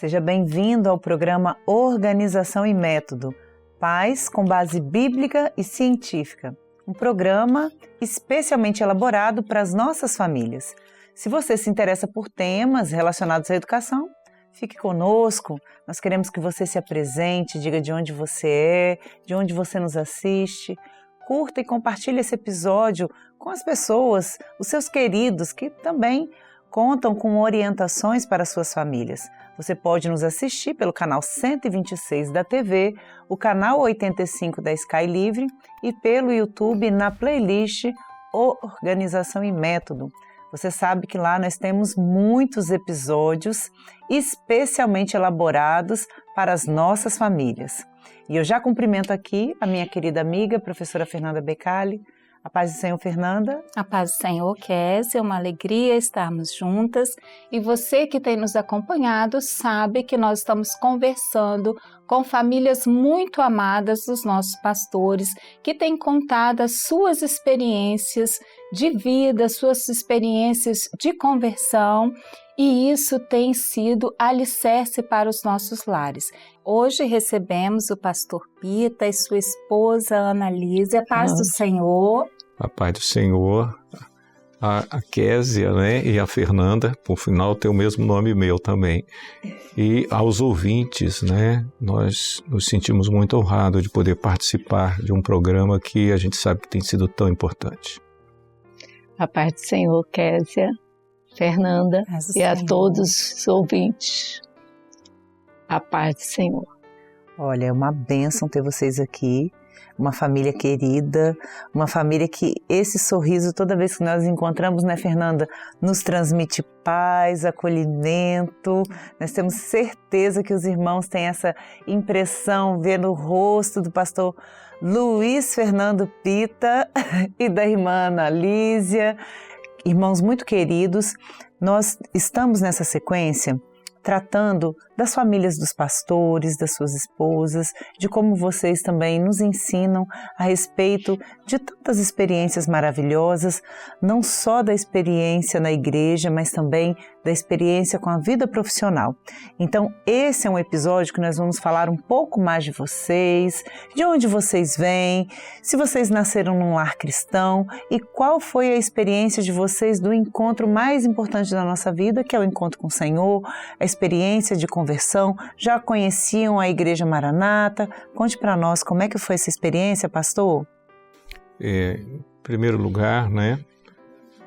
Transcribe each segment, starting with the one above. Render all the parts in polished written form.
Seja bem-vindo ao programa Organização e Método, Paz com base bíblica e científica. Um programa especialmente elaborado para as nossas famílias. Se você se interessa por temas relacionados à educação, fique conosco. Nós queremos que você se apresente, diga de onde você é, de onde você nos assiste. Curta e compartilhe esse episódio com as pessoas, os seus queridos, que também contam com orientações para suas famílias. Você pode nos assistir pelo canal 126 da TV, o canal 85 da Sky Livre e pelo YouTube na playlist Organização e Método. Você sabe que lá nós temos muitos episódios especialmente elaborados para as nossas famílias. E eu já cumprimento aqui a minha querida amiga, professora Fernanda Becali. A paz do Senhor, Fernanda. A paz do Senhor, Kézia, é uma alegria estarmos juntas. E você que tem nos acompanhado sabe que nós estamos conversando com famílias muito amadas dos nossos pastores, que têm contado as suas experiências de vida, suas experiências de conversão, e isso tem sido alicerce para os nossos lares. Hoje recebemos o pastor Pita e sua esposa Ana Lísia. A paz do Senhor. A paz do Senhor, a Kézia, né, e a Fernanda, por final tem o mesmo nome meu também. E aos ouvintes, né, nós nos sentimos muito honrados de poder participar de um programa que a gente sabe que tem sido tão importante. A paz do Senhor, Kézia, Fernanda e a todos os ouvintes. A paz do Senhor. Olha, é uma bênção ter vocês aqui, uma família querida, uma família que esse sorriso, toda vez que nós encontramos, né, Fernanda, nos transmite paz, acolhimento. Nós temos certeza que os irmãos têm essa impressão, ver no rosto do pastor Luiz Fernando Pita e da irmã Ana Lísia. Irmãos muito queridos, nós estamos nessa sequência tratando das famílias dos pastores, das suas esposas, de como vocês também nos ensinam a respeito de tantas experiências maravilhosas, não só da experiência na igreja, mas também da experiência com a vida profissional. Então, esse é um episódio que nós vamos falar um pouco mais de vocês, de onde vocês vêm, se vocês nasceram num lar cristão e qual foi a experiência de vocês do encontro mais importante da nossa vida, que é o encontro com o Senhor, a experiência de conversão. Já conheciam a Igreja Maranata? Conte para nós como é que foi essa experiência, pastor? Em primeiro lugar, né,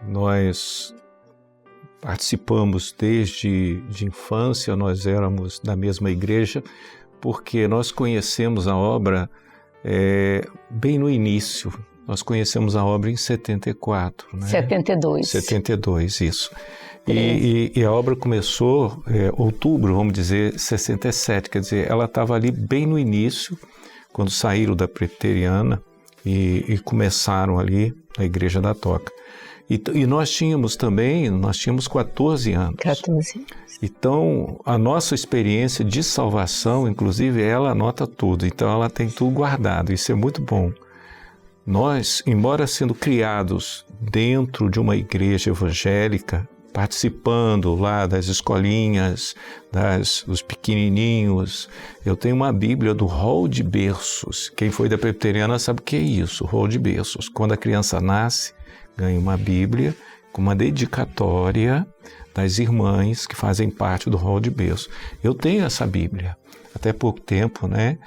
nós participamos desde de infância, nós éramos da mesma igreja, porque nós conhecemos a obra bem no início. Nós conhecemos a obra em 74, né? 72. 72, isso. E a obra começou outubro, vamos dizer, 67, quer dizer, ela estava ali bem no início, quando saíram da Preteriana e começaram ali a Igreja da Toca. E nós tínhamos 14 anos. 14 anos. Então, a nossa experiência de salvação, inclusive, ela anota tudo, então ela tem tudo guardado, isso é muito bom. Nós, embora sendo criados dentro de uma igreja evangélica, participando lá das escolinhas, dos pequenininhos. Eu tenho uma Bíblia do rol de berços. Quem foi da Presbiteriana sabe o que é isso, rol de berços. Quando a criança nasce, ganha uma Bíblia com uma dedicatória das irmãs que fazem parte do rol de berços. Eu tenho essa Bíblia, até pouco tempo, né?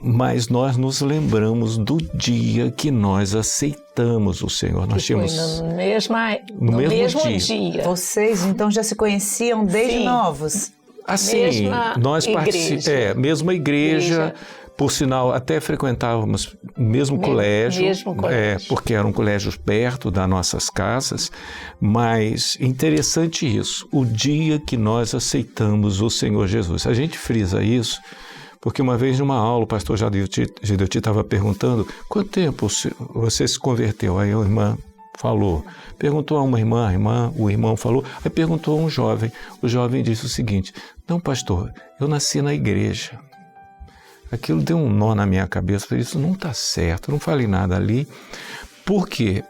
Mas nós nos lembramos do dia que nós aceitamos o Senhor. Nós tínhamos no mesmo dia. Vocês então já se conheciam desde novos? Assim, mesma igreja. Por sinal, até frequentávamos o mesmo colégio, porque eram colégios perto das nossas casas, mas interessante isso, o dia que nós aceitamos o Senhor Jesus. A gente frisa isso, porque uma vez numa aula o pastor Gedeuti estava perguntando, quanto tempo você se converteu? Aí a irmã falou, perguntou a uma irmã, o irmão falou, aí perguntou a um jovem, o jovem disse o seguinte, não pastor, eu nasci na igreja. Aquilo deu um nó na minha cabeça, eu falei, isso não está certo, eu não falei nada ali. Por quê?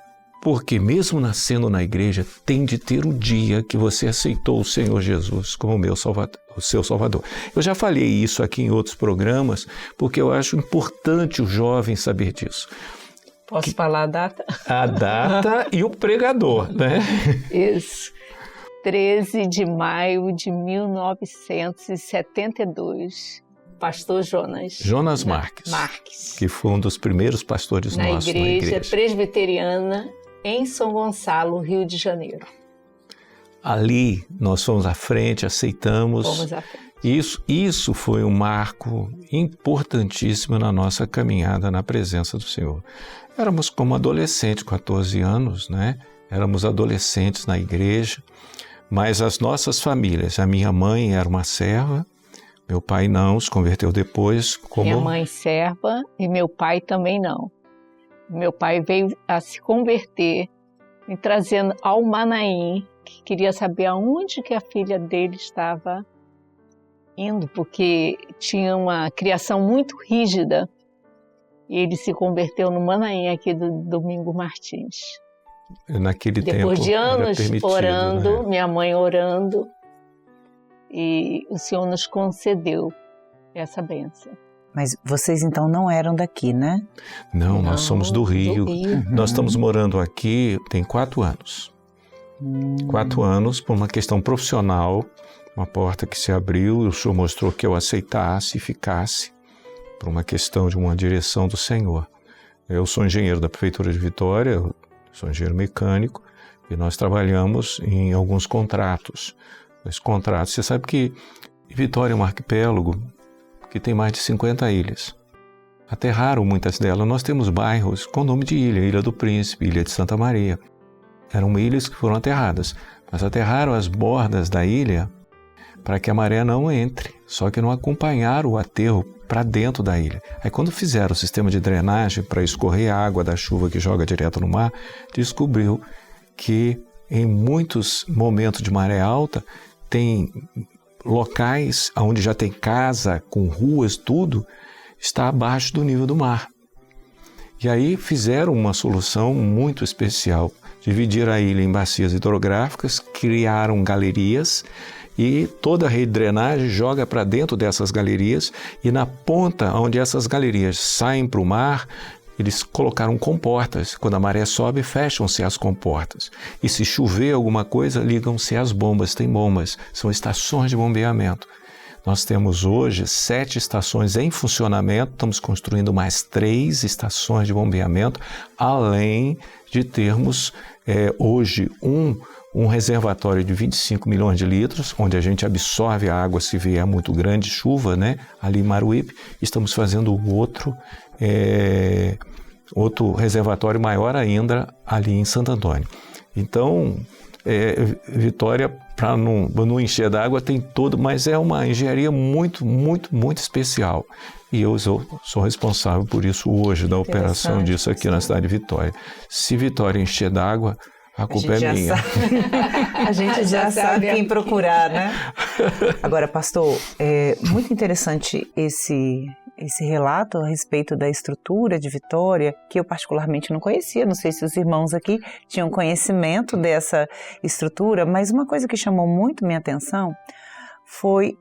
Porque mesmo nascendo na igreja, tem de ter o dia que você aceitou o Senhor Jesus como o seu Salvador. Eu já falei isso aqui em outros programas, porque eu acho importante o jovem saber disso. Posso falar a data? A data e o pregador, né? Isso. 13 de maio de 1972. Pastor Jonas Marques, que foi um dos primeiros pastores nossos na igreja presbiteriana em São Gonçalo, Rio de Janeiro. Ali nós fomos à frente, aceitamos. Fomos à frente. Isso foi um marco importantíssimo na nossa caminhada na presença do Senhor. Éramos como adolescentes, 14 anos, né? Éramos adolescentes na igreja, mas as nossas famílias, a minha mãe era uma serva, meu pai não, se converteu depois. Minha mãe serva e meu pai também não. Meu pai veio a se converter, me trazendo ao Manaim, que queria saber aonde que a filha dele estava indo, porque tinha uma criação muito rígida. E ele se converteu no Manaim, aqui do Domingo Martins. Naquele tempo, depois de anos orando, né? Minha mãe orando, e o Senhor nos concedeu essa bênção. Mas vocês então não eram daqui, né? Não, nós somos do Rio. Uhum. Nós estamos morando aqui tem 4 anos. 4 anos por uma questão profissional, uma porta que se abriu e o Senhor mostrou que eu aceitasse e ficasse por uma questão de uma direção do Senhor. Eu sou engenheiro da Prefeitura de Vitória, sou engenheiro mecânico e nós trabalhamos em alguns contratos. Esse contrato, você sabe que Vitória é um arquipélago que tem mais de 50 ilhas. Aterraram muitas delas. Nós temos bairros com nome de ilha, Ilha do Príncipe, Ilha de Santa Maria. Eram ilhas que foram aterradas, mas aterraram as bordas da ilha para que a maré não entre, só que não acompanharam o aterro para dentro da ilha. Aí quando fizeram o sistema de drenagem para escorrer a água da chuva que joga direto no mar, descobriu que em muitos momentos de maré alta tem locais onde já tem casa, com ruas, tudo, está abaixo do nível do mar. E aí fizeram uma solução muito especial. Dividiram a ilha em bacias hidrográficas, criaram galerias e toda a rede de drenagem joga para dentro dessas galerias e na ponta onde essas galerias saem para o mar, eles colocaram comportas. Quando a maré sobe, fecham-se as comportas. E se chover alguma coisa, ligam-se as bombas. Tem bombas, são estações de bombeamento. Nós temos hoje 7 estações em funcionamento, estamos construindo mais 3 estações de bombeamento, além de termos hoje um reservatório de 25 milhões de litros, onde a gente absorve a água se vier muito grande chuva, né? Ali em Maruípe. Estamos fazendo outro reservatório maior ainda ali em Santo Antônio. Então, Vitória, para não encher d'água, tem todo, mas é uma engenharia muito, muito, muito especial. E eu sou responsável por isso hoje, da operação disso aqui na cidade de Vitória. Se Vitória encher d'água, a culpa é minha. A gente já sabe quem procurar, né? Agora, pastor, é muito interessante esse relato a respeito da estrutura de Vitória, que eu particularmente não conhecia. Não sei se os irmãos aqui tinham conhecimento dessa estrutura, mas uma coisa que chamou muito minha atenção foi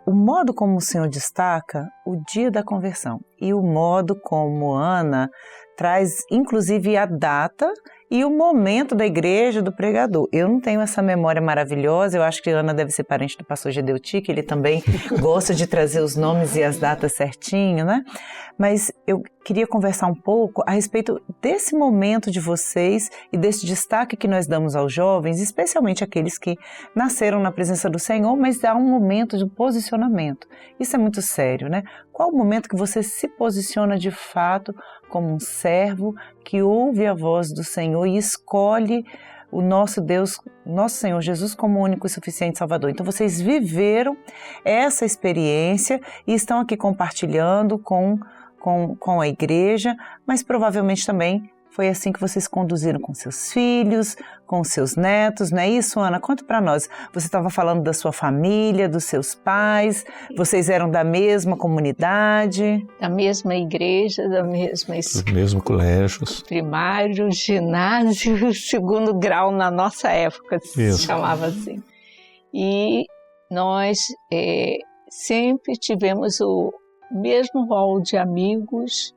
o modo como o Senhor destaca o dia da conversão e o modo como Ana traz, inclusive, a data e o momento da igreja do pregador. Eu não tenho essa memória maravilhosa, eu acho que Ana deve ser parente do pastor Gedeuti, que ele também gosta de trazer os nomes e as datas certinho, né? Mas eu queria conversar um pouco a respeito desse momento de vocês e desse destaque que nós damos aos jovens, especialmente aqueles que nasceram na presença do Senhor, mas há um momento de posicionamento. Isso é muito sério, né? Qual o momento que você se posiciona de fato como um servo que ouve a voz do Senhor e escolhe o nosso Deus, nosso Senhor Jesus, como único e suficiente Salvador? Então vocês viveram essa experiência e estão aqui compartilhando com a igreja, mas provavelmente também Foi assim que vocês conduziram com seus filhos, com seus netos, não é isso, Ana? Conta para nós. Você estava falando da sua família, dos seus pais, vocês eram da mesma comunidade? Da mesma igreja, da mesma Os mesmos colégios. primário, ginásio, segundo grau na nossa época, se chamava assim. E nós sempre tivemos o mesmo rol de amigos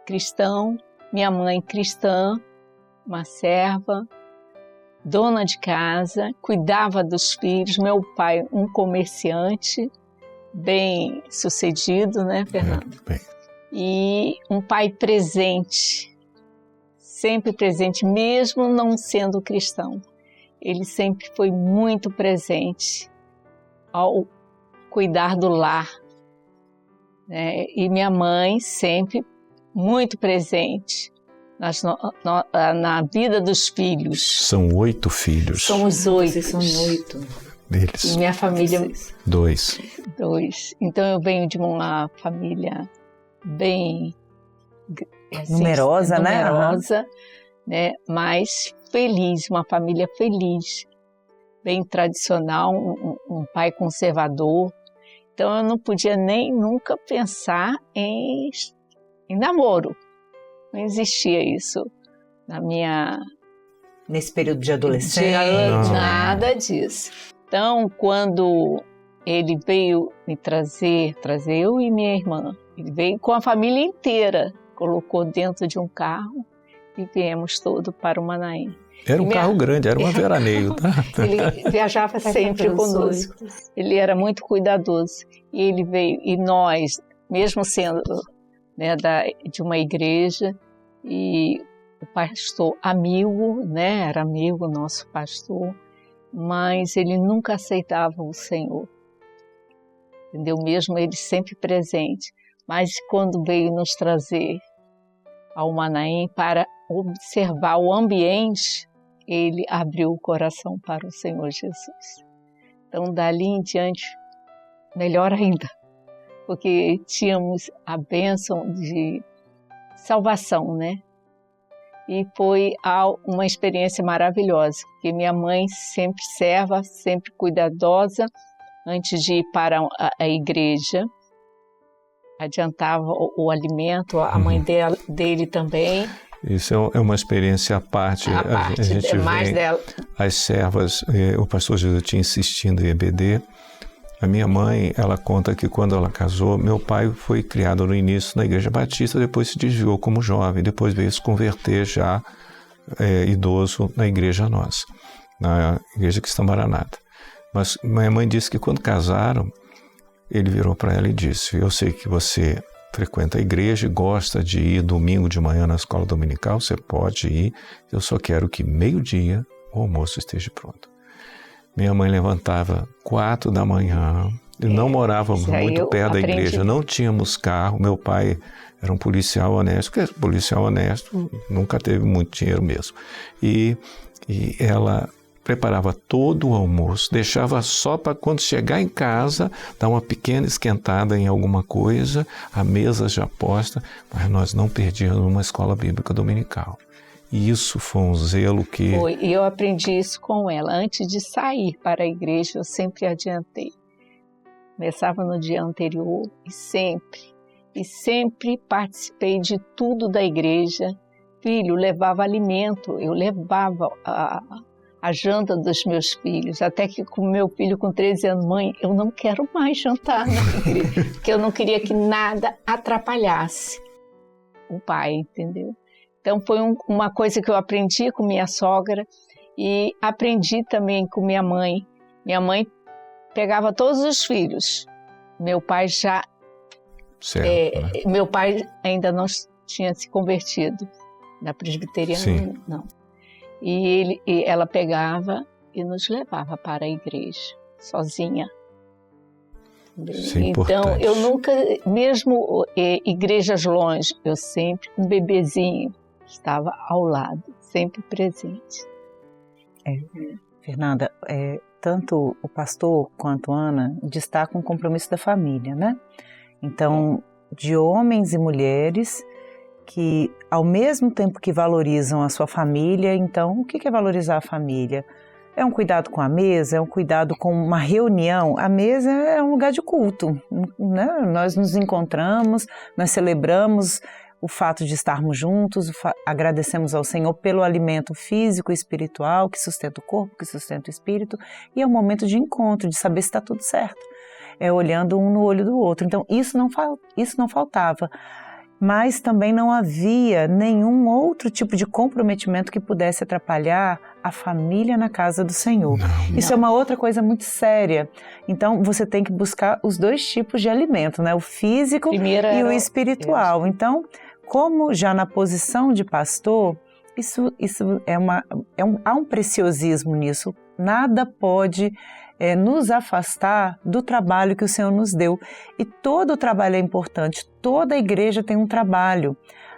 cristãos. Minha mãe cristã, uma serva, dona de casa, cuidava dos filhos. Meu pai, um comerciante, bem sucedido, né, Fernando? Bem. E um pai presente, sempre presente, mesmo não sendo cristão. Ele sempre foi muito presente ao cuidar do lar, né? E minha mãe sempre muito presente na vida dos filhos. São 8 filhos. Somos 8. Vocês são 8. Deles. E minha família... 2. 2. Então eu venho de uma família bem... assim, Numerosa, né? Numerosa, né? Mas feliz, uma família feliz. Bem tradicional, um pai conservador. Então eu não podia nem nunca pensar em namoro. Não existia isso na minha... Nesse período de adolescência? Nada disso. Então, quando ele veio me trazer eu e minha irmã, ele veio com a família inteira, colocou dentro de um carro e viemos todo para o Manaim. Era um carro grande, era uma veraneio, tá? Ele viajava sempre conosco. Ele era muito cuidadoso. E ele veio, e nós, mesmo sendo, né, de uma igreja, e o pastor amigo, né, era amigo nosso pastor, mas ele nunca aceitava o Senhor. Entendeu? Mesmo ele sempre presente. Mas quando veio nos trazer ao Manaim para observar o ambiente, ele abriu o coração para o Senhor Jesus. Então, dali em diante, melhor ainda, porque tínhamos a bênção de salvação, né? E foi uma experiência maravilhosa, porque minha mãe sempre serva, sempre cuidadosa, antes de ir para a igreja, adiantava o alimento, a mãe dele também. Isso é uma experiência à parte. A gente mais vê dela. As servas, o pastor Jesus tinha insistindo em EBD. A minha mãe, ela conta que quando ela casou, meu pai foi criado no início na Igreja Batista, depois se desviou como jovem, depois veio se converter já idoso na Igreja Nossa, na Igreja Cristã Maranata. Mas minha mãe disse que quando casaram, ele virou para ela e disse: eu sei que você frequenta a igreja e gosta de ir domingo de manhã na escola dominical, você pode ir, eu só quero que meio-dia o almoço esteja pronto. Minha mãe levantava 4 da manhã, não morávamos muito perto da igreja, não tínhamos carro, meu pai era um policial honesto, porque policial honesto nunca teve muito dinheiro mesmo. E ela preparava todo o almoço, deixava só para quando chegar em casa, dar uma pequena esquentada em alguma coisa, a mesa já posta, mas nós não perdíamos uma escola bíblica dominical. E isso foi um zelo que... Foi, e eu aprendi isso com ela. Antes de sair para a igreja, eu sempre adiantei. Começava no dia anterior e sempre participei de tudo da igreja. Filho, levava alimento, eu levava a janta dos meus filhos, até que com meu filho com 13 anos, mãe, eu não quero mais jantar na igreja, porque eu não queria que nada atrapalhasse o pai, entendeu? Então foi uma coisa que eu aprendi com minha sogra e aprendi também com minha mãe. Minha mãe pegava todos os filhos, meu pai já... Certo, né? Meu pai ainda não tinha se convertido na presbiteriana, Sim. não. E ela pegava e nos levava para a igreja, sozinha. Isso é então, importante. eu nunca, mesmo igrejas longe, eu sempre, um bebezinho, estava ao lado, sempre presente. Fernanda, tanto o pastor quanto a Ana destacam o compromisso da família, né? Então, de homens e mulheres que ao mesmo tempo que valorizam a sua família, então o que é valorizar a família? É um cuidado com a mesa, é um cuidado com uma reunião. A mesa é um lugar de culto, né? Nós nos encontramos, nós celebramos o fato de estarmos juntos, agradecemos ao Senhor pelo alimento físico e espiritual que sustenta o corpo, que sustenta o espírito, e é um momento de encontro, de saber se está tudo certo. É olhando um no olho do outro. Então isso não faltava. Mas também não havia nenhum outro tipo de comprometimento que pudesse atrapalhar a família na casa do Senhor. Isso é uma outra coisa muito séria. Então, você tem que buscar os dois tipos de alimento, né? O físico e o espiritual. Então, como já na posição de pastor, há um preciosismo nisso. Nada pode nos afastar do trabalho que o Senhor nos deu. E todo o trabalho é importante, toda a igreja tem um trabalho.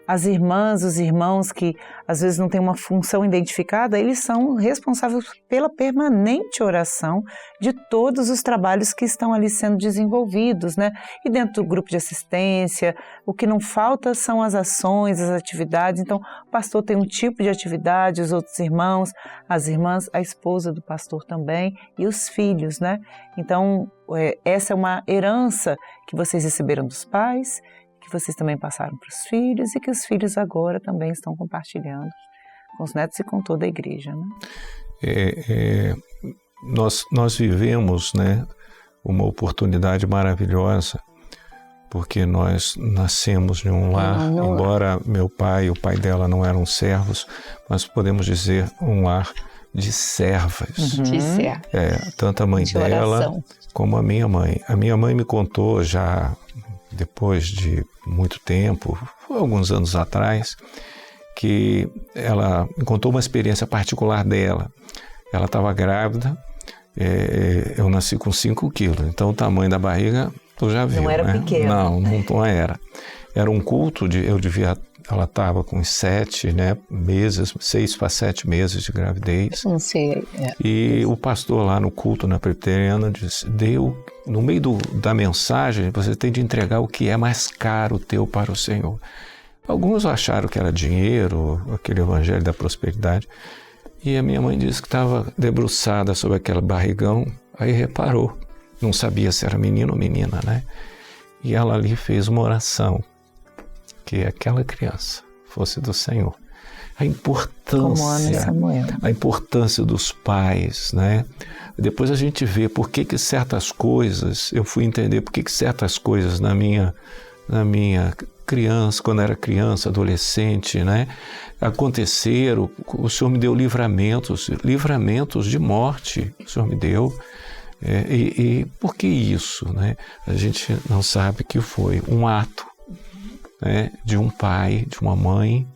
As irmãs, os irmãos que às vezes não têm uma função identificada, eles são responsáveis pela permanente oração de todos os trabalhos que estão ali sendo desenvolvidos, né? E dentro do grupo de assistência, o que não falta são as ações, as atividades. Então, o pastor tem um tipo de atividade, os outros irmãos, as irmãs, a esposa do pastor também e os filhos, né? Então, essa é uma herança que vocês receberam dos pais, que vocês também passaram para os filhos e que os filhos agora também estão compartilhando com os netos e com toda a igreja, né? Nós vivemos, né, uma oportunidade maravilhosa, porque nós nascemos em um lar, embora meu pai e o pai dela não eram servos, mas podemos dizer um lar de servas. De servas. Tanto a mãe dela como a minha mãe. A minha mãe me contou já depois de muito tempo, alguns anos atrás, que ela me contou uma experiência particular dela. Ela estava grávida, eu nasci com 5 quilos, então o tamanho da barriga tu já viu, não era, né? Pequeno. Não era. Era um culto, ela estava com 7 meses, 6 para 7 meses de gravidez. Não sei. E o pastor lá no culto, na presbiteriana, disse, no meio da mensagem, você tem de entregar o que é mais caro teu para o Senhor. Alguns acharam que era dinheiro, aquele evangelho da prosperidade. E a minha mãe disse que estava debruçada sobre aquele barrigão, aí reparou. Não sabia se era menino ou menina, né? E ela ali fez uma oração, que aquela criança fosse do Senhor. A importância dos pais, né? Depois a gente vê por que certas coisas, eu fui entender por que certas coisas na minha criança, quando era criança, adolescente, né? Aconteceram, o Senhor me deu livramentos de morte, o Senhor me deu. E por que isso, né? A gente não sabe que foi um ato, né, de um pai, de uma mãe,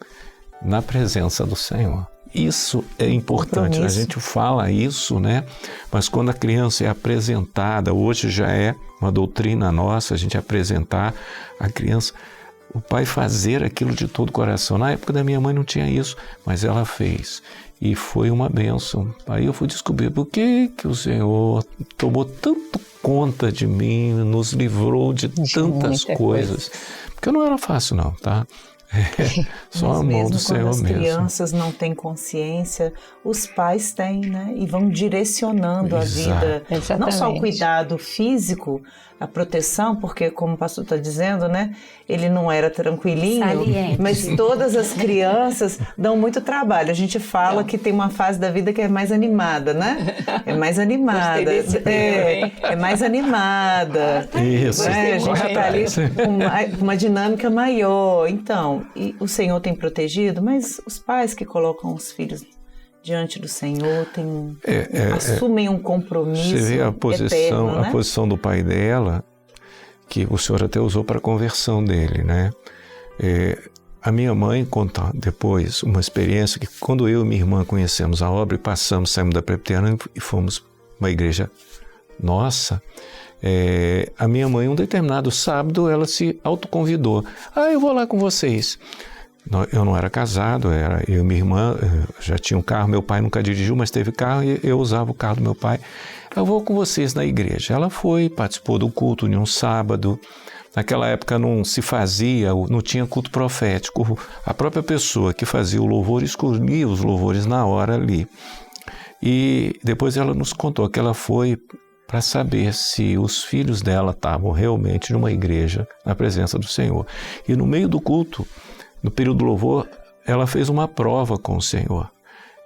na presença do Senhor. Isso é importante, a gente fala isso, né? Mas quando a criança é apresentada, hoje já é uma doutrina nossa, a gente apresentar a criança, o pai fazer aquilo de todo o coração. Na época da minha mãe não tinha isso, mas ela fez. E foi uma bênção. Aí eu fui descobrir por que o Senhor tomou tanto conta de mim, nos livrou de tantas coisas. Porque não era fácil não, tá? Só a mão do Senhor mesmo. Quando as crianças não têm consciência, os pais têm, né? E vão direcionando a vida. Exatamente. Não só o cuidado físico, a proteção, porque como o pastor está dizendo, né? Ele não era tranquilinho, mas todas as crianças dão muito trabalho. A gente fala que tem uma fase da vida que é mais animada, né? É mais animada. É mais animada. Isso. A gente está ali com uma dinâmica maior. Então, e o Senhor tem protegido, mas os pais que colocam os filhos diante do Senhor assumem um compromisso. Você vê eterno, né? A posição do pai dela, que o Senhor até usou para a conversão dele, né? A minha mãe conta depois uma experiência que quando eu e minha irmã conhecemos a obra e saímos da presbiteriana e fomos uma igreja nossa, a minha mãe, um determinado sábado, ela se autoconvidou. Eu vou lá com vocês. Eu não era casado, eu e minha irmã já tinha um carro, meu pai nunca dirigiu, mas teve carro e eu usava o carro do meu pai. Eu vou com vocês na igreja. Ela foi, participou do culto em um sábado, Naquela época não se fazia, não tinha culto profético. A própria pessoa que fazia o louvor escolhia os louvores na hora ali. E depois ela nos contou que ela foi para saber se os filhos dela estavam realmente numa igreja na presença do Senhor. E no meio do culto, no período do louvor, ela fez uma prova com o Senhor.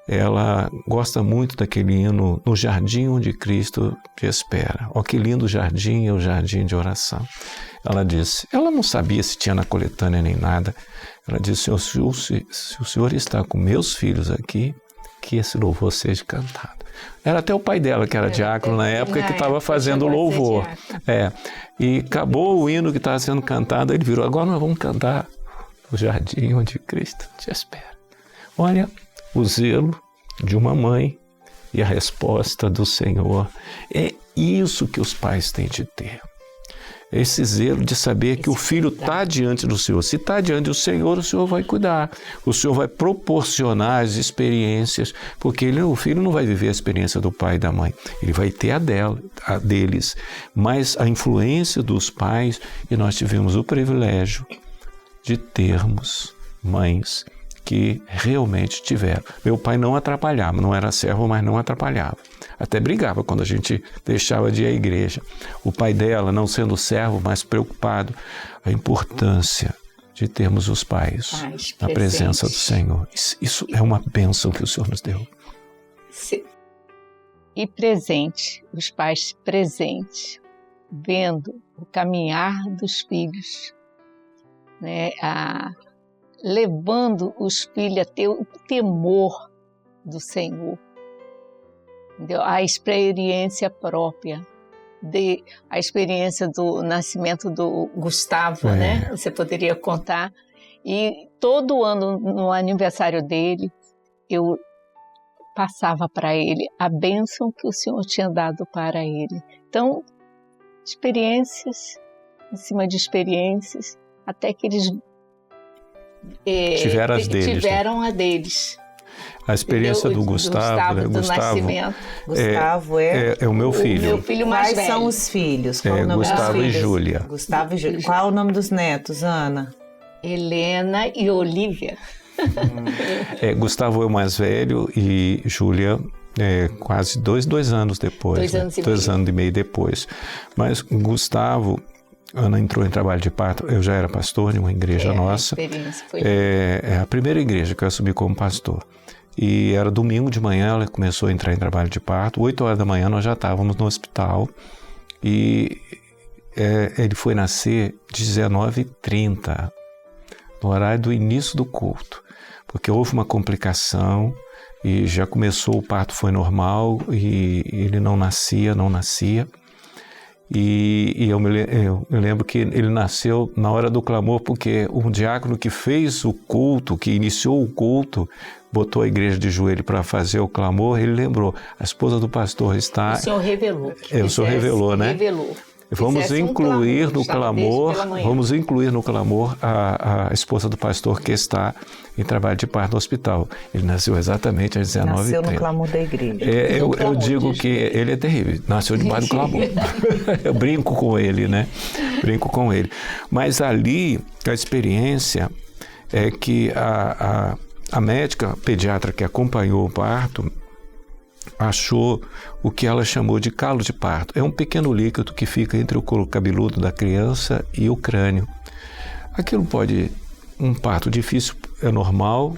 Ela gosta muito daquele hino, no jardim onde Cristo te espera. Ó, que lindo jardim, é o jardim de oração. Ela disse, ela não sabia se tinha na coletânea nem nada. Ela disse, se o Senhor está com meus filhos aqui, que esse louvor seja cantado. Era até o pai dela, que era diácono na época, que estava fazendo o louvor. E acabou o hino que estava sendo cantado, ele virou, agora nós vamos cantar o jardim onde Cristo te espera. Olha, o zelo de uma mãe e a resposta do Senhor. É isso que os pais têm de ter. Esse zelo de saber que o filho está diante do Senhor. Se está diante do Senhor, o Senhor vai cuidar. O Senhor vai proporcionar as experiências, porque o filho não vai viver a experiência do pai e da mãe. Ele vai ter a deles. Mas a influência dos pais, e nós tivemos o privilégio de termos mães que realmente tiveram. Meu pai não atrapalhava, não era servo, mas não atrapalhava. Até brigava quando a gente deixava de ir à igreja. O pai dela, não sendo servo, mas preocupado, a importância de termos os pais na presença do Senhor. Isso é uma bênção que o Senhor nos deu. E presente, os pais presentes, vendo o caminhar dos filhos, né, levando os filhos a ter o temor do Senhor. Entendeu? A experiência própria, a experiência do nascimento do Gustavo, né? Você poderia contar. E todo ano, no aniversário dele, eu passava para ele a bênção que o Senhor tinha dado para ele. Então, experiências em cima de experiências, até que eles tiveram a deles. A experiência do Gustavo, né? Gustavo é o meu filho. O meu filho mais velho. Quais são os filhos? Qual o nome Gustavo dos e filhos? Júlia. Gustavo e Júlia. Qual o nome dos netos, Ana? Helena e Olívia. Gustavo é o mais velho e Júlia quase dois anos depois. 2 anos e meio depois. Mas Gustavo, Ana entrou em trabalho de parto, eu já era pastor em uma igreja nossa. É a primeira igreja que eu assumi como pastor. E era domingo de manhã, ela começou a entrar em trabalho de parto. 8 horas da manhã nós já estávamos no hospital. E ele foi nascer 19h30, no horário do início do culto. Porque houve uma complicação e já começou, o parto foi normal e ele não nascia. E eu me lembro que ele nasceu na hora do clamor, porque um diácono que fez o culto, que iniciou o culto, botou a igreja de joelho para fazer o clamor, ele lembrou, a esposa do pastor está... O Senhor revelou. O Senhor revelou, né? Revelou. Vamos incluir no clamor a esposa do pastor que está em trabalho de parto no hospital. Ele nasceu exatamente às 19h30. Nasceu no clamor da igreja. Eu digo que ele é terrível, nasceu debaixo do clamor. Eu brinco com ele, né? Mas ali, a experiência é que a médica pediatra que acompanhou o parto achou o que ela chamou de calo de parto. É um pequeno líquido que fica entre o couro cabeludo da criança e o crânio. Aquilo um parto difícil, é normal,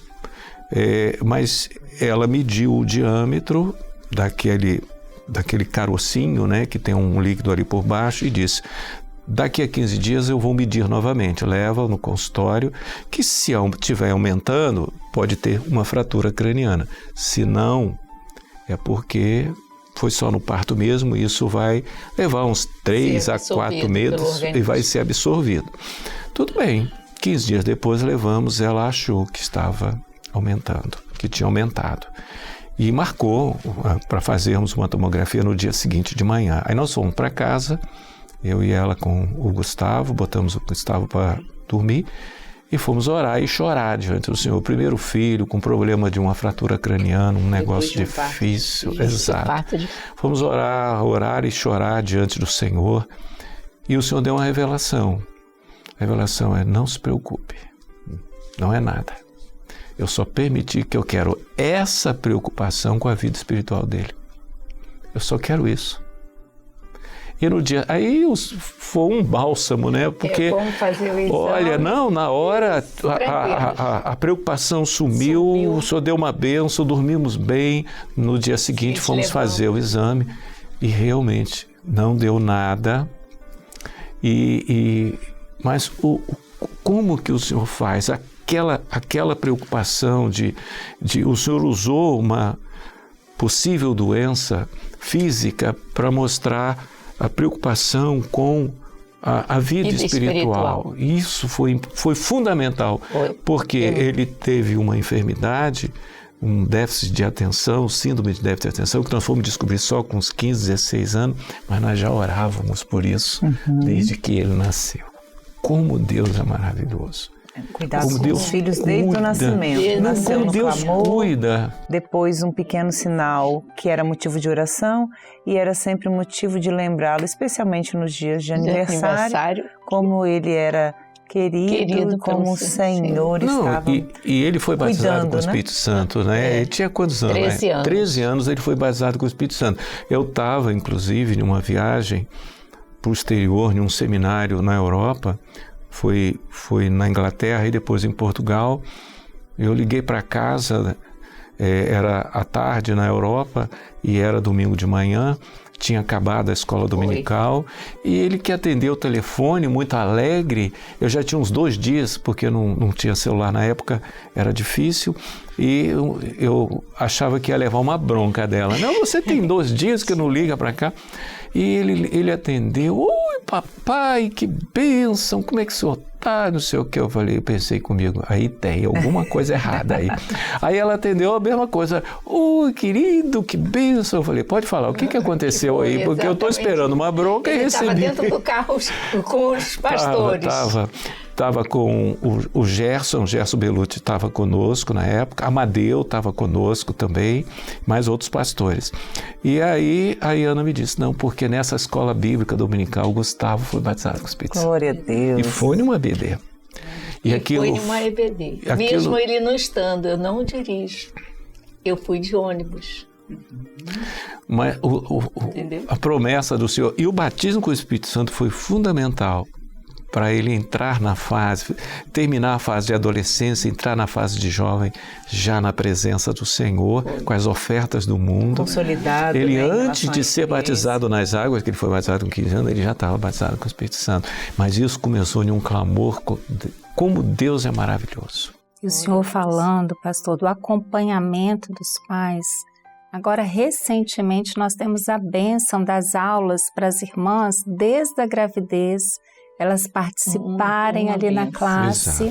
mas ela mediu o diâmetro daquele carocinho, né, que tem um líquido ali por baixo, e disse, daqui a 15 dias eu vou medir novamente, leva no consultório, que se estiver aumentando, pode ter uma fratura craniana. Se não, é porque foi só no parto mesmo, e isso vai levar uns 3 a 4 meses e vai ser absorvido. Tudo bem, 15 dias depois levamos, ela achou que estava aumentando, que tinha aumentado. E marcou para fazermos uma tomografia no dia seguinte de manhã. Aí nós fomos para casa, eu e ela com o Gustavo, botamos o Gustavo para dormir, e fomos orar e chorar diante do Senhor. O primeiro filho com problema de uma fratura craniana, um negócio difícil. Exato. Fomos orar e chorar diante do Senhor. E o Senhor deu uma revelação. A revelação é: não se preocupe, não é nada. Eu só permiti que eu quero essa preocupação com a vida espiritual dele. Eu só quero isso. E no dia, aí foi um bálsamo, né? Porque, é bom fazer o exame. Olha, não, na hora a preocupação sumiu, o senhor deu uma bênção, dormimos bem. No dia seguinte fomos fazer o exame e realmente não deu nada. Mas como que o senhor faz? Aquela preocupação de o senhor usou uma possível doença física para mostrar a preocupação com a vida espiritual. Isso foi fundamental, porque ele teve uma enfermidade, um déficit de atenção, síndrome de déficit de atenção, que nós fomos descobrir só com uns 15, 16 anos, mas nós já orávamos por isso desde que ele nasceu. Como Deus é maravilhoso. Cuidar dos filhos desde o nascimento. Nasceu no clamor, cuida. Depois um pequeno sinal que era motivo de oração e era sempre motivo de lembrá-lo, especialmente nos dias de aniversário, como ele era querido como o Senhor estava. E ele foi batizado com o Espírito Santo, né? Ele tinha quantos anos? 13 anos. 13 anos ele foi batizado com o Espírito Santo. Eu estava, inclusive, numa viagem para o exterior, num seminário na Europa. Foi na Inglaterra e depois em Portugal. Eu liguei para casa, era à tarde na Europa e era domingo de manhã, tinha acabado a escola dominical e ele que atendeu o telefone, muito alegre. Eu já tinha uns 2 dias, porque não tinha celular na época, era difícil, e eu achava que ia levar uma bronca dela. Não, você tem 2 dias que não liga para cá. E ele atendeu: oi papai, que bênção, como é que o senhor tá? Não sei o que. Eu pensei comigo, aí tem alguma coisa errada aí. Aí ela atendeu a mesma coisa: oi querido, que bênção. Eu falei: pode falar, o que aconteceu aí? Porque eu estou esperando uma bronca e recebi. Ele estava dentro do carro com os pastores. Estava com o Gerson Belucci estava conosco na época, Amadeu estava conosco também, mais outros pastores. E aí a Ana me disse: não, porque nessa escola bíblica dominical o Gustavo foi batizado com o Espírito Santo. Glória a Deus. E foi numa EBD. Foi numa EBD. Mesmo ele não estando, eu não dirijo. Eu fui de ônibus. Mas a promessa do Senhor e o batismo com o Espírito Santo foi fundamental para ele entrar na fase, terminar a fase de adolescência, entrar na fase de jovem, já na presença do Senhor, com as ofertas do mundo. Consolidado. Ele, antes de ser batizado nas águas, que ele foi batizado com 15 anos, ele já estava batizado com o Espírito Santo. Mas isso começou em um clamor, como Deus é maravilhoso. E o Senhor falando, pastor, do acompanhamento dos pais. Agora, recentemente, nós temos a bênção das aulas para as irmãs, desde a gravidez, elas participarem ali na classe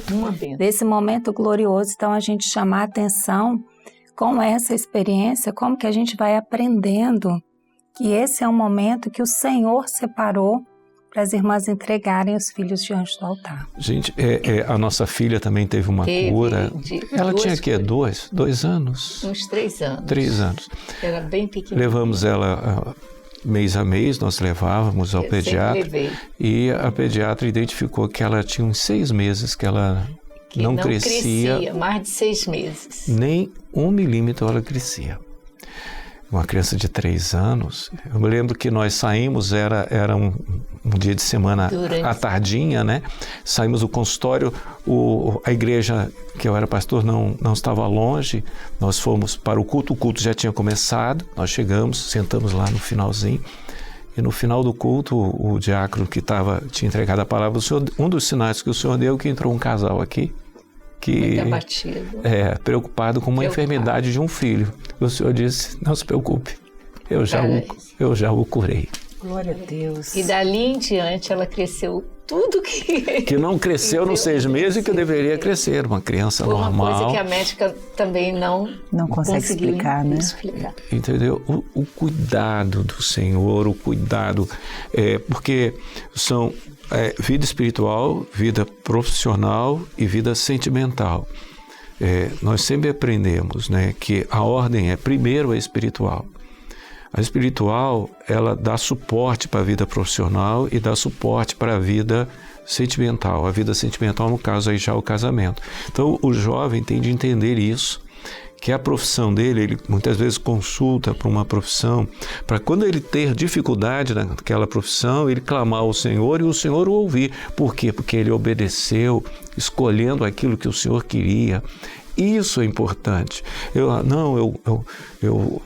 desse momento glorioso. Então, a gente chamar a atenção com essa experiência, como que a gente vai aprendendo que esse é um momento que o Senhor separou para as irmãs entregarem os filhos diante do altar. Gente, a nossa filha também teve uma cura. Ela tinha que 2 anos? Uns 3 anos. 3 anos. Era bem pequena. Levamos ela mês a mês, nós levávamos ao pediatra e a pediatra identificou que ela tinha uns 6 meses que ela não crescia. Mais de 6 meses. Nem 1 milímetro ela crescia. Uma criança de 3 anos, eu me lembro que nós saímos, era um dia de semana à tardinha, né? Saímos do consultório, a igreja que eu era pastor não estava longe, nós fomos para o culto já tinha começado, nós chegamos, sentamos lá no finalzinho, e no final do culto, o diácono que tinha entregado a palavra do Senhor, um dos sinais que o Senhor deu, que entrou um casal aqui, que preocupado com uma enfermidade de um filho. O Senhor disse: não se preocupe, eu já o curei. Glória a Deus. E dali em diante ela cresceu tudo que não cresceu nos 6 meses e que deveria crescer, uma criança normal. Uma coisa que a médica também não consegue explicar, né? Entendeu? O cuidado do Senhor, o cuidado, porque são vida espiritual, vida profissional e vida sentimental. Nós sempre aprendemos, né, que a ordem é primeiro a espiritual. A espiritual, ela dá suporte para a vida profissional e dá suporte para a vida sentimental, a vida sentimental, no caso aí já o casamento. Então o jovem tem de entender isso, que a profissão dele, ele muitas vezes consulta para uma profissão, para quando ele ter dificuldade naquela profissão, ele clamar ao Senhor e o Senhor o ouvir. Por quê? Porque ele obedeceu, escolhendo aquilo que o Senhor queria. Isso é importante. Eu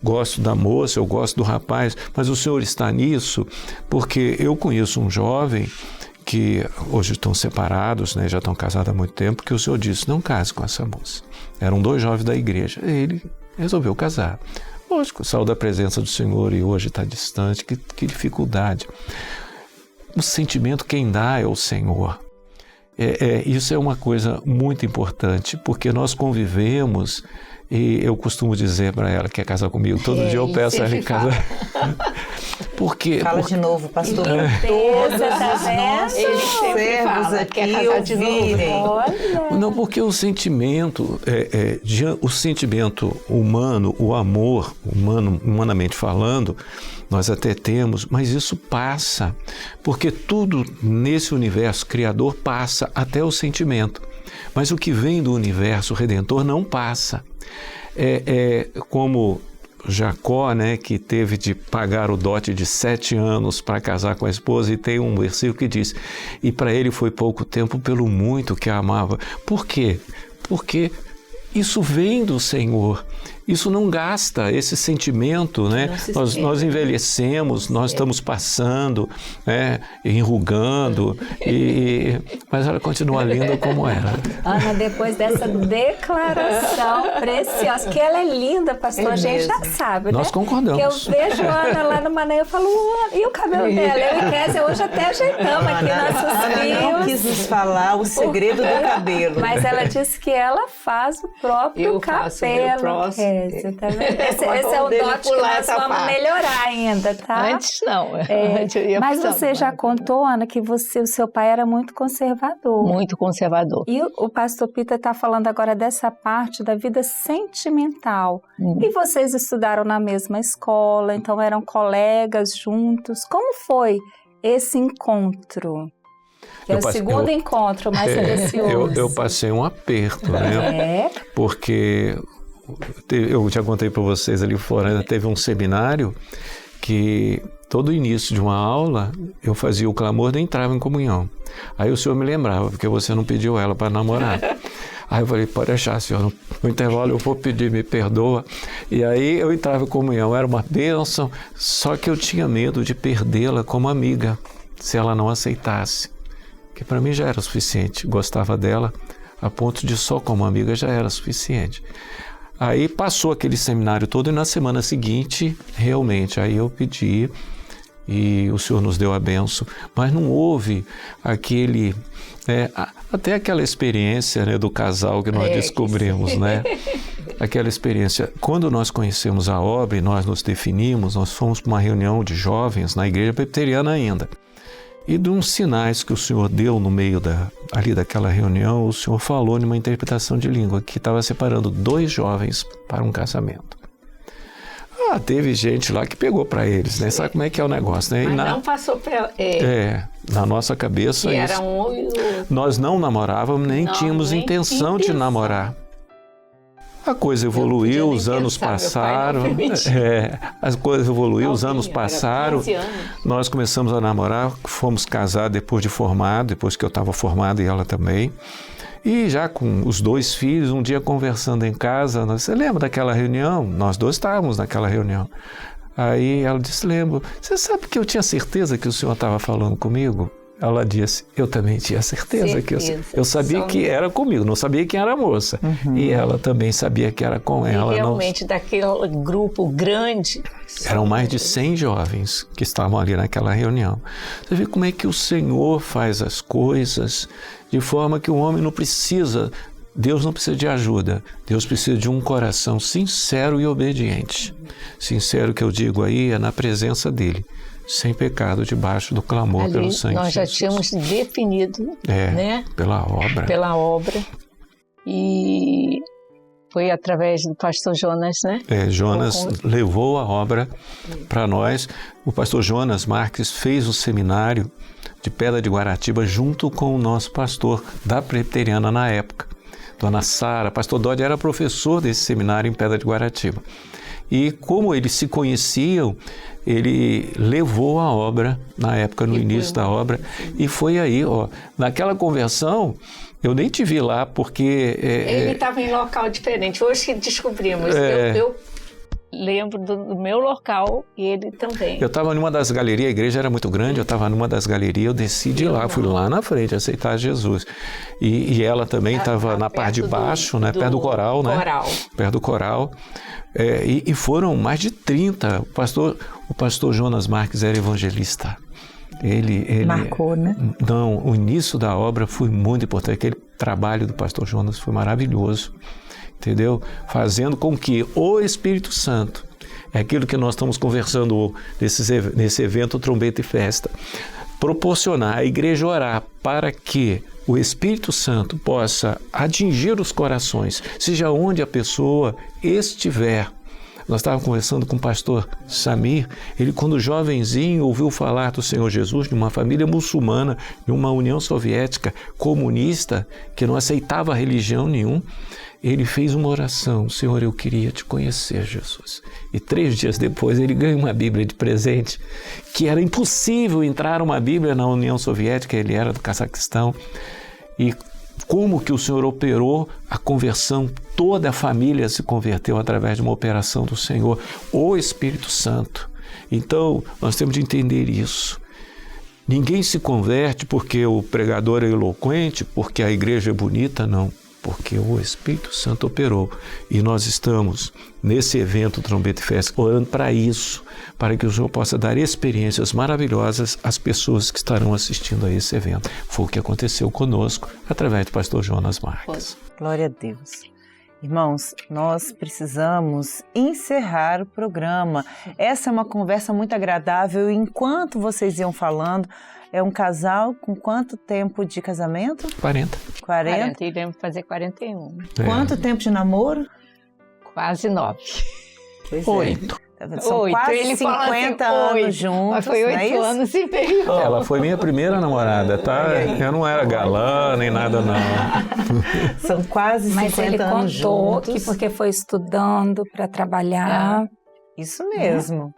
gosto da moça, eu gosto do rapaz, mas o Senhor está nisso, porque eu conheço um jovem que hoje estão separados, né, já estão casados há muito tempo, que o Senhor disse, não case com essa moça. Eram 2 jovens da igreja. Ele resolveu casar. Lógico, saiu da presença do Senhor e hoje está distante. Que dificuldade. O sentimento quem dá é o Senhor. Isso é uma coisa muito importante, porque nós convivemos. E eu costumo dizer para ela que quer casar comigo. Todo dia eu peço a ela em casar. Fala de novo, pastor. Todos os servos aqui ouvirem. Não, porque o sentimento, o sentimento humano, o amor humano, humanamente falando, nós até temos, mas isso passa. Porque tudo nesse universo criador passa, até o sentimento. Mas o que vem do universo redentor não passa. Como Jacó, né, que teve de pagar o dote de 7 anos para casar com a esposa, e tem um versículo que diz, e para ele foi pouco tempo pelo muito que a amava. Por quê? Porque isso vem do Senhor. Isso não gasta, esse sentimento, né? Nós envelhecemos, nós estamos passando, né? Enrugando, mas ela continua linda como era. Ana, depois dessa declaração preciosa, que ela é linda, pastor, a gente já sabe, né? Nós concordamos. Que eu vejo a Ana lá no Maranhão, eu falo, e o cabelo dela? Eu e Kézia hoje até ajeitamos aqui nossos fios. Ela não quis nos falar o segredo do cabelo. Mas ela disse que ela faz o próprio cabelo, Kézia. Tá vendo? Esse é o dote que nós vamos melhorar ainda, tá? Antes não. Mas você já contou, Ana, que o seu pai era muito conservador. Muito conservador. E o pastor Peter está falando agora dessa parte da vida sentimental. E vocês estudaram na mesma escola, então eram colegas juntos. Como foi esse encontro? Que é o segundo encontro mais delicioso. Eu passei um aperto, né? Porque eu já contei para vocês ali fora, teve um seminário que todo início de uma aula eu fazia o clamor e entrava em comunhão. Aí o senhor me lembrava, porque você não pediu ela para namorar. Aí eu falei, pode deixar, senhor, no intervalo eu vou pedir, me perdoa. E aí eu entrava em comunhão, era uma bênção, só que eu tinha medo de perdê-la como amiga, se ela não aceitasse. Que para mim já era suficiente, gostava dela, a ponto de só como amiga já era suficiente. Aí passou aquele seminário todo e na semana seguinte, realmente, aí eu pedi e o Senhor nos deu a bênção, mas não houve aquele, até aquela experiência, né, do casal que nós descobrimos, né? Aquela experiência, quando nós conhecemos a obra e nós nos definimos, nós fomos para uma reunião de jovens na igreja presbiteriana ainda. E de uns sinais que o Senhor deu no meio ali daquela reunião, o Senhor falou numa interpretação de língua que estava separando 2 jovens para um casamento. Teve gente lá que pegou para eles, né? Sabe como é que é o negócio, né? Mas não passou para... na nossa cabeça... Que era um ou outro. Nós não namorávamos, nem tínhamos intenção de namorar. A coisa evoluiu, os anos passaram, as coisas evoluíram, os anos passaram, nós começamos a namorar, fomos casar depois de formado, depois que eu estava formado e ela também, e já com os 2 filhos, um dia conversando em casa, você lembra daquela reunião? Nós 2 estávamos naquela reunião. Aí ela disse, lembro, você sabe que eu tinha certeza que o senhor estava falando comigo? Ela disse, eu também tinha certeza que eu sabia que era comigo, não sabia quem era a moça. E ela também sabia que era com ela. E realmente, daquele grupo grande... Eram mais de 100 jovens que estavam ali naquela reunião. Você vê como é que o Senhor faz as coisas de forma que o homem não precisa... Deus não precisa de ajuda, Deus precisa de um coração sincero e obediente. Sincero, que eu digo aí, é na presença dele, sem pecado, debaixo do clamor ali, pelo sangue nós de Jesus. Já tínhamos definido, né? Pela obra. Pela obra. E Foi através do pastor Jonas, né? Jonas levou a obra para nós. O pastor Jonas Marques fez o seminário de Pedra de Guaratiba junto com o nosso pastor da Presbiteriana na época, Dona Sara. Pastor Dodge era professor desse seminário em Pedra de Guaratiba. E como eles se conheciam, ele levou a obra na época, no início da obra, e foi aí, naquela conversão, eu nem te vi lá, porque... Ele estava em local diferente, hoje que descobrimos, eu lembro do meu local e ele também. Eu estava numa das galerias, a igreja era muito grande, eu estava numa das galerias, eu desci de lá, fui lá na frente aceitar Jesus. E ela também estava na parte de baixo, né, perto do coral, né? Perto do coral. E foram mais de 30. O pastor Jonas Marques era evangelista. Ele marcou, né? Não, o início da obra foi muito importante. Aquele trabalho do pastor Jonas foi maravilhoso, entendeu? Fazendo com que o Espírito Santo, é aquilo que nós estamos conversando nesse evento Trombeta e Festa, proporcionar a igreja orar para que o Espírito Santo possa atingir os corações, seja onde a pessoa estiver. Nós estávamos conversando com o pastor Samir, ele quando jovenzinho ouviu falar do Senhor Jesus de uma família muçulmana, de uma União Soviética comunista, que não aceitava religião nenhuma, ele fez uma oração: Senhor, eu queria te conhecer, Jesus. E 3 dias depois ele ganha uma Bíblia de presente, que era impossível entrar uma Bíblia na União Soviética, ele era do Cazaquistão. E como que o Senhor operou a conversão, toda a família se converteu através de uma operação do Senhor, o Espírito Santo. Então, nós temos de entender isso. Ninguém se converte porque o pregador é eloquente, porque a igreja é bonita, não. Porque o Espírito Santo operou. E nós estamos, nesse evento Trombeta e Festa, orando para isso, para que o Senhor possa dar experiências maravilhosas às pessoas que estarão assistindo a esse evento. Foi o que aconteceu conosco, através do pastor Jonas Marques. Glória a Deus. Irmãos, nós precisamos encerrar o programa. Essa é uma conversa muito agradável. Enquanto vocês iam falando, é um casal com quanto tempo de casamento? 40. 40, iremos fazer 41. Quanto tempo de namoro? Quase 9. Pois 8. São 8. quase Ele 50 assim, anos juntos. Mas foi 8 anos e meio. Ela foi minha primeira namorada, tá? Eu não era galã nem nada, não. São quase 50 anos juntos. Mas ele contou que porque foi estudando para trabalhar. Isso mesmo.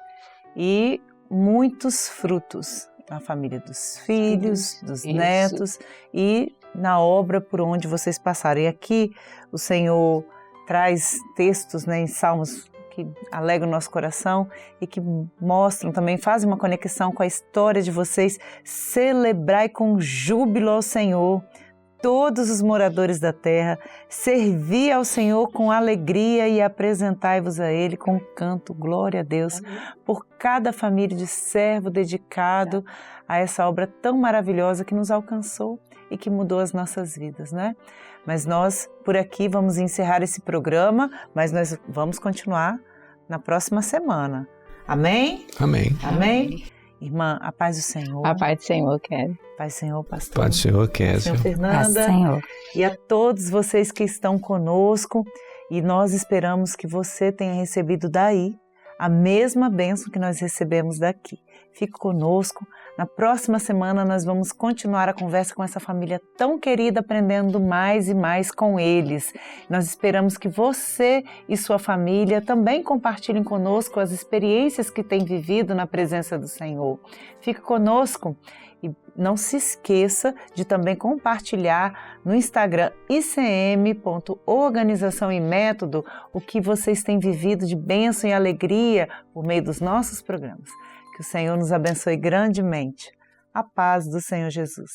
E muitos frutos na família dos filhos, dos netos e na obra por onde vocês passaram. E aqui o Senhor traz textos, né, em Salmos que alegram o nosso coração e que mostram também, fazem uma conexão com a história de vocês. Celebrai com júbilo ao Senhor, todos os moradores da terra, servi ao Senhor com alegria e apresentai-vos a Ele com canto. Glória a Deus por cada família de servo dedicado a essa obra tão maravilhosa que nos alcançou e que mudou as nossas vidas, né? Mas nós, por aqui, vamos encerrar esse programa, mas nós vamos continuar na próxima semana. Amém? Amém. Amém? Irmã, a paz do Senhor. A paz do Senhor, Kelly. Paz do Senhor, pastor. Paz do Senhor, Kézia. Senhor Fernanda. Paz do Senhor. E a todos vocês que estão conosco, e nós esperamos que você tenha recebido daí a mesma bênção que nós recebemos daqui. Fique conosco. Na próxima semana nós vamos continuar a conversa com essa família tão querida, aprendendo mais e mais com eles. Nós esperamos que você e sua família também compartilhem conosco as experiências que têm vivido na presença do Senhor. Fique conosco e não se esqueça de também compartilhar no Instagram icm.organização e método o que vocês têm vivido de bênção e alegria por meio dos nossos programas. Que o Senhor nos abençoe grandemente. A paz do Senhor Jesus.